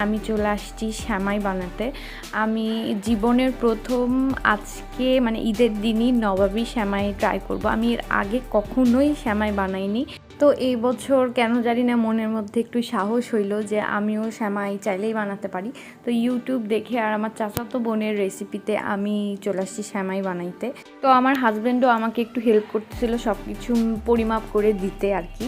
আমি চলে আসছি সেমাই বানাতে। আমি জীবনের প্রথম আজকে মানে ঈদের দিনই নবাবী সেমাই ট্রাই করব। আমি এর আগে কখনোই সেমাই বানাইনি। তো এই বছর কেন জানি না মনের মধ্যে একটু সাহস হইল যে আমিও সেমাই চাইলেই বানাতে পারি। তো ইউটিউব দেখে আর আমার চাচাতো বোনের রেসিপিতে আমি চলে আসছি সেমাই বানাইতে। তো আমার হাজব্যান্ডও আমাকে একটু হেল্প করতেছিল সব কিছু পরিমাপ করে দিতে আর কি।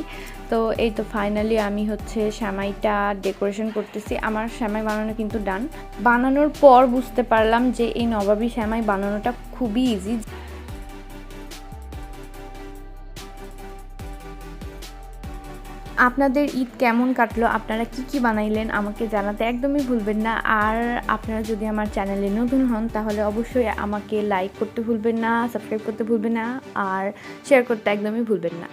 তো এই তো ফাইনালি আমি হচ্ছে সেমাইটা ডেকোরেশন করতেছি। আমার সেমাই বানানো কিন্তু ডান। বানানোর পর বুঝতে পারলাম যে এই নবাবী সেমাই বানানোটা খুবই ইজি। আপনাদের ঈদ কেমন কাটলো, আপনারা কি কি বানাইলেন আমাকে জানাতে একদমই ভুলবেন না। আর আপনারা যদি আমার চ্যানেলে নতুন হন তাহলে অবশ্যই আমাকে লাইক করতে ভুলবেন না, সাবস্ক্রাইব করতে ভুলবেন না, আর শেয়ার করতে একদমই ভুলবেন না।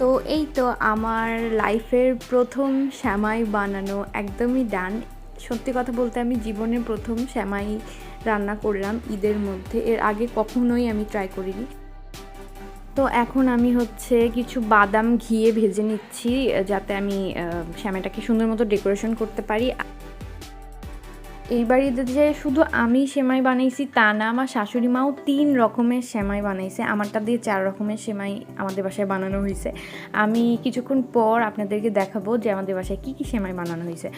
তো এই তো আমার লাইফের প্রথম সেমাই বানানো একদমই ডান। সত্যি কথা বলতে আমি জীবনের প্রথম সেমাই রান্না করলাম ঈদের মধ্যে। এর আগে কখনোই আমি ট্রাই করিনি। তো এখন আমি হচ্ছে কিছু বাদাম ঘিয়ে ভেজে নিচ্ছি যাতে আমি সেমাইটাকে সুন্দর মতো ডেকোরেশন করতে পারি। এইবার ঈদে যে শুধু আমি সেমাই বানাইছি তা না, আমার শাশুড়ি মাও 3 রকমের সেমাই বানাইছে। আমারটা দিয়ে 4 রকমের সেমাই আমাদের বাসায় বানানো হয়েছে। আমি কিছুক্ষণ পর আপনাদেরকে দেখাবো যে আমাদের বাসায় কী কী সেমাই বানানো হয়েছে।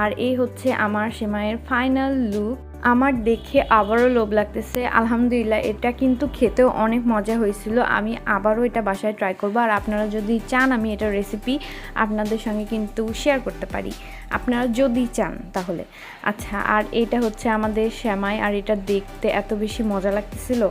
আর এই হচ্ছে আমার সেমাইয়ের ফাইনাল লুক। আমার দেখে আবারও লোভ লাগতেছে। আলহামদুলিল্লাহ, এটা কিন্তু খেতেও অনেক মজা হয়েছিল। আমি আবারও এটা বাসায় ট্রাই করবো। আর আপনারা যদি চান আমি এটার রেসিপি আপনাদের সঙ্গে কিন্তু শেয়ার করতে পারি, আপনারা যদি চান তাহলে। আচ্ছা, আর এটা হচ্ছে আমাদের সেমাই, আর এটা দেখতে এত বেশি মজা লাগতেছিল।